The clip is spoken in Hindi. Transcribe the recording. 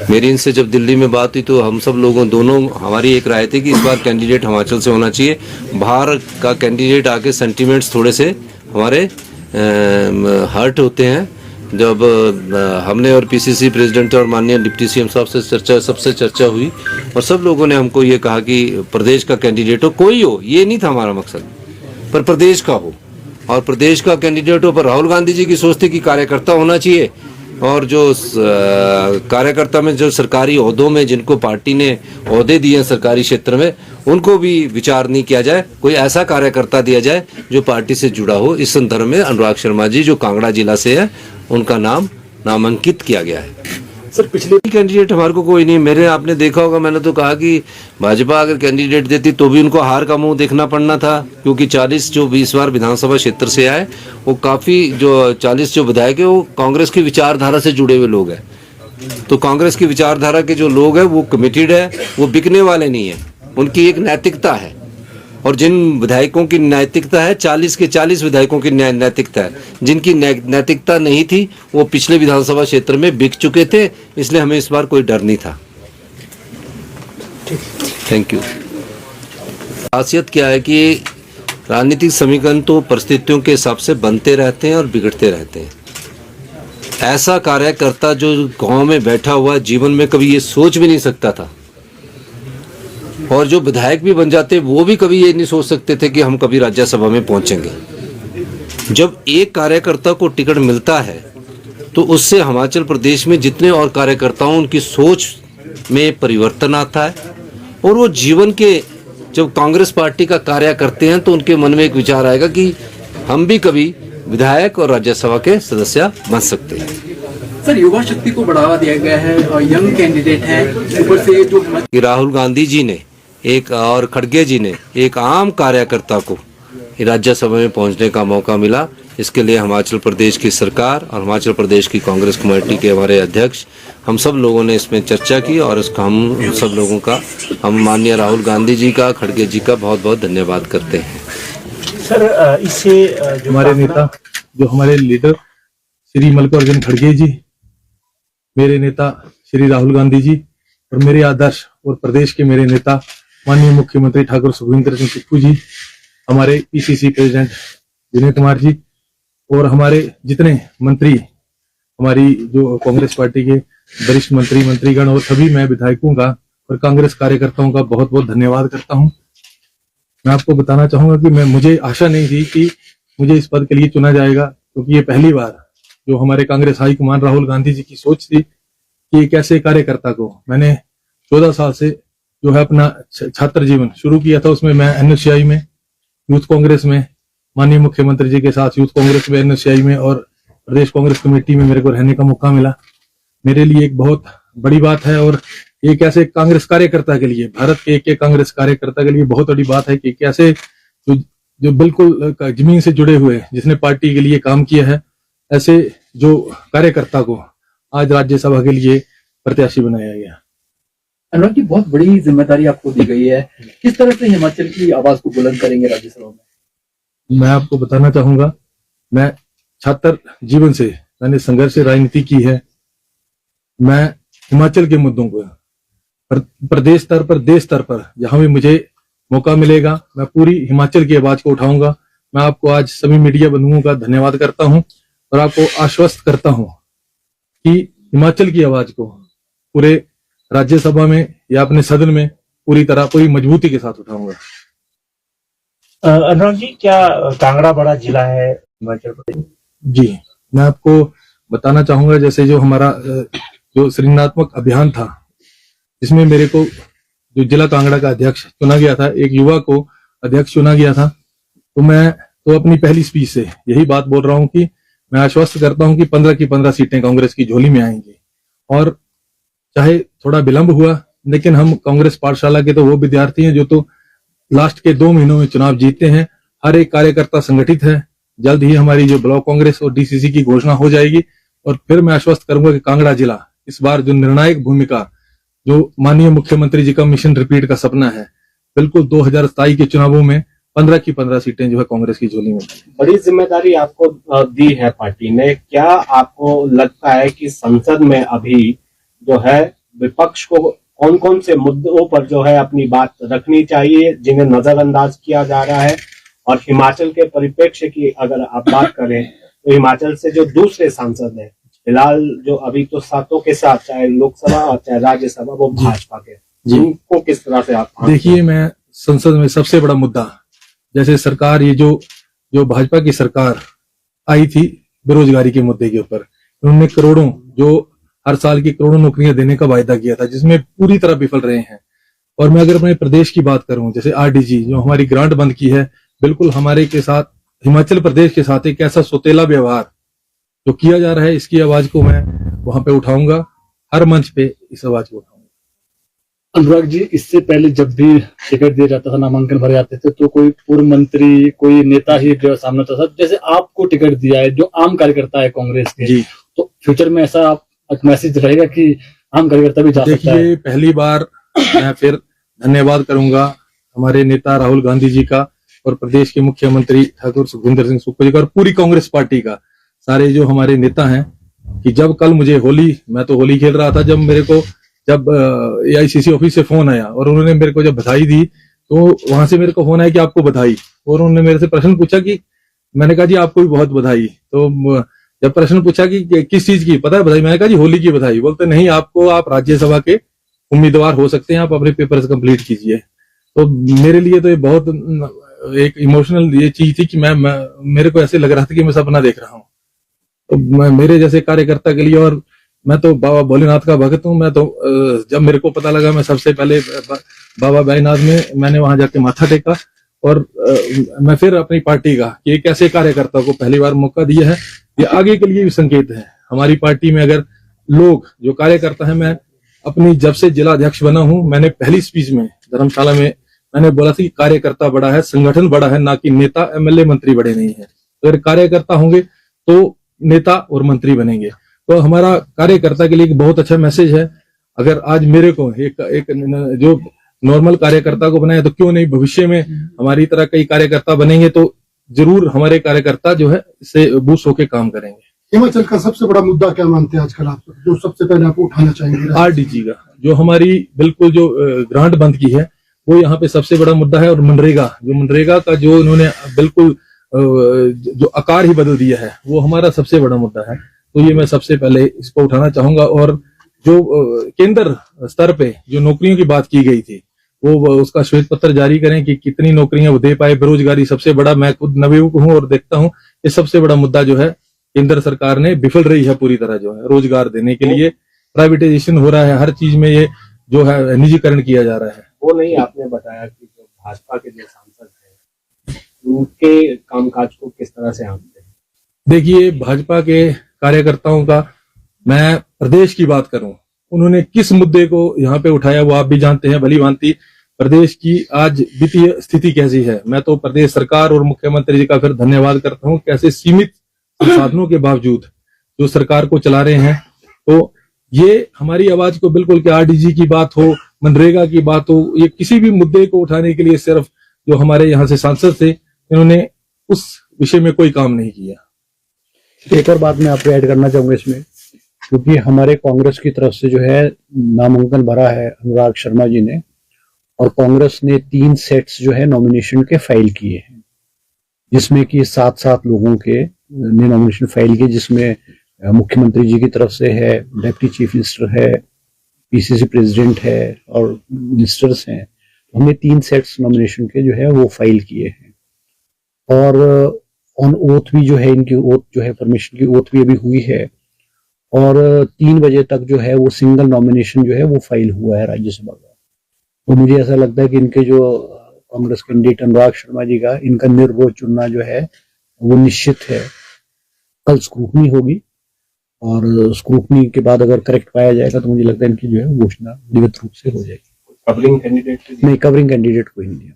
मेरी इनसे जब दिल्ली में बात हुई तो हम सब लोगों दोनों हमारी एक राय थी कि इस बार कैंडिडेट हिमाचल से होना चाहिए। बाहर का कैंडिडेट आके सेंटिमेंट्स थोड़े से हमारे हर्ट होते हैं। जब हमने और पीसीसी प्रेसिडेंट और माननीय डिप्टी सीएम साहब से सबसे चर्चा हुई और सब लोगों ने हमको ये कहा कि प्रदेश का कैंडिडेट हो, कोई हो, ये नहीं था हमारा मकसद, पर प्रदेश का हो। और प्रदेश का कैंडिडेट हो, पर राहुल गांधी जी की सोच थी कि कार्यकर्ता होना चाहिए। और जो कार्यकर्ता में जो सरकारी ओहदों में जिनको पार्टी ने ओहदे दिए हैं सरकारी क्षेत्र में, उनको भी विचार नहीं किया जाए, कोई ऐसा कार्यकर्ता दिया जाए जो पार्टी से जुड़ा हो। इस संदर्भ में अनुराग शर्मा जी जो कांगड़ा जिला से है, उनका नाम नामांकित किया गया है। सर पिछले कैंडिडेट हमारे को कोई नहीं, मेरे आपने देखा होगा, मैंने तो कहा कि भाजपा अगर कैंडिडेट देती तो भी उनको हार का मुंह देखना पड़ना था, क्योंकि 40 जो 20 बार विधानसभा क्षेत्र से आए, वो काफी जो 40 जो विधायक है वो कांग्रेस की विचारधारा से जुड़े हुए लोग हैं। तो कांग्रेस की विचारधारा के जो लोग हैं वो कमिटेड है, वो बिकने वाले नहीं है, उनकी एक नैतिकता है। और जिन विधायकों की नैतिकता है, 40 के 40 विधायकों की नैतिकता है। जिनकी नैतिकता नहीं थी वो पिछले विधानसभा क्षेत्र में बिक चुके थे, इसलिए हमें इस बार कोई डर नहीं था। Thank you. खासियत क्या है कि राजनीतिक समीकरण तो परिस्थितियों के हिसाब से बनते रहते हैं और बिगड़ते रहते हैं। ऐसा कार्यकर्ता जो गांव में बैठा हुआ जीवन में कभी ये सोच भी नहीं सकता था, और जो विधायक भी बन जाते वो भी कभी ये नहीं सोच सकते थे कि हम कभी राज्यसभा में पहुंचेंगे। जब एक कार्यकर्ता को टिकट मिलता है तो उससे हिमाचल प्रदेश में जितने और कार्यकर्ताओं उनकी सोच में परिवर्तन आता है, और वो जीवन के जब कांग्रेस पार्टी का कार्य करते हैं तो उनके मन में एक विचार आएगा कि हम भी कभी विधायक और राज्यसभा के सदस्य बन सकते हैं। सर युवा शक्ति को बढ़ावा दिया गया है और यंग कैंडिडेट है, ऊपर से जो राहुल गांधी जी ने एक और खड़गे जी ने एक आम कार्यकर्ता को राज्यसभा में पहुंचने का मौका मिला। इसके लिए हिमाचल प्रदेश की सरकार और हिमाचल प्रदेश की कांग्रेस कमेटी के हमारे अध्यक्ष, हम सब लोगों ने इसमें चर्चा की, और इसका हम सब लोगों का, हम माननीय राहुल गांधी जी का, खड़गे जी का बहुत बहुत धन्यवाद करते हैं। सर इससे जो हमारे नेता, जो हमारे लीडर श्री मल्लिकार्जुन खड़गे जी, मेरे नेता श्री राहुल गांधी जी, और मेरे आदर्श और प्रदेश के मेरे नेता माननीय मुख्यमंत्री ठाकुर सुखविंदर सिंह सुक्खू जी, हमारे पीसीसी प्रेसिडेंट विनय कुमार जी, और हमारे जितने मंत्री, हमारी जो कांग्रेस पार्टी के वरिष्ठ मंत्रीगण, और सभी मैं विधायकों का और कांग्रेस कार्यकर्ताओं का बहुत बहुत धन्यवाद करता हूं। मैं आपको बताना चाहूंगा कि मुझे आशा नहीं थी कि मुझे इस पद के लिए चुना जाएगा, क्योंकि ये पहली बार जो हमारे कांग्रेस हाईकमान राहुल गांधी जी की सोच थी कि एक ऐसे कार्यकर्ता को, मैंने 14 साल से जो है अपना छात्र जीवन शुरू किया था, उसमें मैं एनएसयूआई में, यूथ कांग्रेस में, माननीय मुख्यमंत्री जी के साथ यूथ कांग्रेस में, एनएसयूआई में और प्रदेश कांग्रेस कमेटी में मेरे को रहने का मौका मिला। मेरे लिए एक बहुत बड़ी बात है, और एक ऐसे कांग्रेस कार्यकर्ता के लिए, भारत के एक कांग्रेस कार्यकर्ता के लिए बहुत बड़ी बात है कि कैसे जो बिल्कुल जमीन से जुड़े हुए, जिसने पार्टी के लिए काम किया है, ऐसे जो कार्यकर्ता को आज राज्यसभा के लिए प्रत्याशी बनाया गया। अनुराग जी, बहुत बड़ी जिम्मेदारी आपको दी गई है, किस तरह से हिमाचल की आवाज को बुलंद करेंगे राज्यसभा में? मैं आपको बताना चाहूंगा, मैं छात्र जीवन से मैंने संघर्ष से राजनीति की है। मैं हिमाचल के मुद्दों को प्रदेश स्तर पर, देश स्तर पर जहां भी मुझे मौका मिलेगा, मैं पूरी हिमाचल की आवाज को उठाऊंगा। मैं आपको आज सभी मीडिया बंधुओं का धन्यवाद करता हूं और आपको आश्वस्त करता हूं कि हिमाचल की आवाज को पूरे राज्यसभा में या अपने सदन में पूरी मजबूती के साथ उठाऊंगा। अनुराग जी, क्या कांगड़ा बड़ा जिला है हिमाचल प्रदेश? जी, मैं आपको बताना चाहूंगा, जैसे जो हमारा जो सृजनात्मक अभियान था, जिसमें मेरे को जो जिला कांगड़ा का अध्यक्ष चुना गया था, एक युवा को अध्यक्ष चुना गया था, तो मैं तो अपनी पहली स्पीच से यही बात बोल रहा हूं कि मैं आश्वस्त करता हूं कि 15 की 15 सीटें कांग्रेस की झोली में आएंगी। और चाहे थोड़ा विलंब हुआ, लेकिन हम कांग्रेस पाठशाला के तो वो विद्यार्थी हैं जो तो लास्ट के 2 महीनों में चुनाव जीतते हैं। हर एक कार्यकर्ता संगठित है। जल्द ही हमारी जो ब्लॉक कांग्रेस और डीसीसी की घोषणा हो जाएगी, और फिर मैं आश्वस्त करूंगा कि कांगड़ा जिला इस बार जो निर्णायक भूमिका, जो माननीय मुख्यमंत्री जी का मिशन रिपीट का सपना है, बिल्कुल 2027 के चुनावों में 15 की 15 सीटें जो है कांग्रेस की झोली में। बड़ी जिम्मेदारी आपको दी है पार्टी ने, क्या आपको लगता है कि संसद में अभी जो है विपक्ष को कौन कौन से मुद्दों पर जो है अपनी बात रखनी चाहिए जिन्हें नजरअंदाज किया जा रहा है, और हिमाचल के परिप्रेक्ष्य की अगर आप बात करें तो हिमाचल से जो दूसरे सांसद हैं फिलहाल जो अभी तो सातों के साथ, चाहे लोकसभा और चाहे राज्यसभा, वो भाजपा के, उनको किस तरह से आप देखिए, मैं संसद में सबसे बड़ा मुद्दा, जैसे सरकार, ये जो भाजपा की सरकार आई थी बेरोजगारी के मुद्दे के ऊपर, उन्होंने करोड़ों, जो हर साल की करोड़ों नौकरियां देने का वायदा किया था, जिसमें पूरी तरह विफल रहे हैं। और मैं अगर अपने प्रदेश की बात करूं, जैसे आरडीजी जो हमारी ग्रांट बंद की है, बिल्कुल हमारे के साथ, हिमाचल प्रदेश के साथ एक ऐसा सोतेला व्यवहार जो किया जा रहा है, इसकी आवाज को मैं वहां पे उठाऊंगा, हर मंच पे इस आवाज को उठाऊंगा। अनुराग जी, इससे पहले जब भी टिकट दिया जाता था, नामांकन भरे जाते थे, तो कोई पूर्व मंत्री, कोई नेता ही जो सामने होता था। जैसे आपको टिकट दिया है, जो आम कार्यकर्ता है कांग्रेस के जी, तो फ्यूचर में ऐसा मैसेज रहेगा कि आम कार्यकर्ता भी जा सकता है? देखिए, पहली बार मैं फिर धन्यवाद करूंगा हमारे नेता राहुल गांधी जी का, और प्रदेश के मुख्यमंत्री ठाकुर सुखविंदर सिंह सुक्खू जी का, और पूरी कांग्रेस पार्टी का, सारे जो हमारे नेता हैं, कि जब कल मुझे मैं तो होली खेल रहा था, जब AICC ऑफिस से फोन आया और उन्होंने मेरे को जब बधाई दी, तो वहां से मेरे को फोन आया कि आपको बधाई, और उन्होंने मेरे से प्रश्न पूछा कि, मैंने कहा जी आपको भी बहुत बधाई। तो जब प्रश्न पूछा कि किस चीज की पता है बधाई, मैंने कहा जी होली की बधाई। बोलते नहीं, आप राज्यसभा के उम्मीदवार हो सकते हैं, आप अपने पेपर्स कंप्लीट कीजिए। तो मेरे लिए तो ये बहुत एक इमोशनल ये चीज थी कि मेरे को ऐसे लग रहा था कि मैं सपना देख रहा हूँ। तो मेरे जैसे कार्यकर्ता के लिए, और मैं तो बाबा भोलेनाथ का भक्त हूँ, मैं तो जब मेरे को पता लगा, मैं सबसे पहले बाबा बैजनाथ में मैंने वहां जाके माथा टेका, और मैं फिर अपनी पार्टी का कि एक ऐसे कार्यकर्ता को पहली बार मौका दिया है, ये आगे के लिए भी संकेत है। हमारी पार्टी में अगर लोग जो कार्यकर्ता है, मैं अपनी जब से जिला अध्यक्ष बना हूं, मैंने पहली स्पीच में धर्मशाला में मैंने बोला था कि कार्यकर्ता बड़ा है, संगठन बड़ा है, ना कि नेता MLA मंत्री बड़े नहीं है। तो अगर कार्यकर्ता होंगे तो नेता और मंत्री बनेंगे। तो हमारा कार्यकर्ता के लिए एक बहुत अच्छा मैसेज है। अगर आज मेरे को एक जो नॉर्मल कार्यकर्ता को बनाया, तो क्यों नहीं भविष्य में हमारी तरह कई कार्यकर्ता बनेंगे, तो जरूर हमारे कार्यकर्ता जो है इससे बूस्ट होके काम करेंगे। हिमाचल का सबसे बड़ा मुद्दा क्या मानते हैं आजकल आप, जो सबसे पहले आप उठाना चाहेंगे? आरडीजी का, जो हमारी बिल्कुल जो ग्रांट बंद की है, वो यहाँ पे सबसे बड़ा मुद्दा है। और मनरेगा का जो उन्होंने बिल्कुल जो आकार ही बदल दिया है, वो हमारा सबसे बड़ा मुद्दा है। तो ये मैं सबसे पहले इसको उठाना चाहूंगा। और जो केंद्र स्तर पे जो नौकरियों की बात की गई थी, वो उसका श्वेत पत्र जारी करें कि कितनी नौकरियां वो दे पाए। बेरोजगारी सबसे बड़ा, मैं खुद नवयुवक हूं और देखता हूं, ये सबसे बड़ा मुद्दा जो है, केंद्र सरकार ने विफल रही है पूरी तरह जो है रोजगार देने के लिए। प्राइवेटाइजेशन हो रहा है, हर चीज में ये जो है निजीकरण किया जा रहा है। वो नहीं आपने बताया कि जो भाजपा के जो सांसद हैं, उनके कामकाज को किस तरह से आंकते हैं? देखिए, भाजपा के कार्यकर्ताओं का मैं प्रदेश की बात करूं, उन्होंने किस मुद्दे को यहाँ पे उठाया वो आप भी जानते हैं भली भांति। प्रदेश की आज वित्तीय स्थिति कैसी है, मैं तो प्रदेश सरकार और मुख्यमंत्री जी का फिर धन्यवाद करता हूं, कैसे सीमित संसाधनों के बावजूद जो सरकार को चला रहे हैं। तो ये हमारी आवाज को बिल्कुल, कि आरडीजी की बात हो, मनरेगा की बात हो, ये किसी भी मुद्दे को उठाने के लिए सिर्फ जो हमारे यहाँ से सांसद थे, इन्होंने उस विषय में कोई काम नहीं किया। एक और बात मैं आपको ऐड करना चाहूंगा इसमें, क्योंकि हमारे कांग्रेस की तरफ से जो है नामांकन भरा है अनुराग शर्मा जी ने, और कांग्रेस ने 3 सेट्स जो है नॉमिनेशन के फाइल किए हैं, जिसमें कि 7 लोगों के ने नॉमिनेशन फाइल किए, जिसमें मुख्यमंत्री जी की तरफ से है, डिप्टी चीफ मिनिस्टर है, PCC प्रेसिडेंट है और मिनिस्टर्स हैं। हमने 3 सेट्स नॉमिनेशन के जो है वो फाइल किए हैं। और ऑन ओथ भी जो है, इनकी ओथ जो है, परमिशन की ओथ भी अभी हुई है, और 3 बजे तक जो है वो सिंगल नॉमिनेशन जो है वो फाइल हुआ है राज्यसभा का। तो मुझे ऐसा लगता है कि इनके जो कांग्रेस कैंडिडेट अनुराग शर्मा जी का, इनका निर्विरोध चुनना जो है वो निश्चित है। कल स्क्रूटनी होगी, और स्क्रूटनी के बाद अगर करेक्ट पाया जाएगा तो मुझे लगता है इनकी जो है घोषणा विधिवत रूप से हो जाएगी। कवरिंग कैंडिडेट नहीं, कवरिंग कैंडिडेट कोई नहीं है।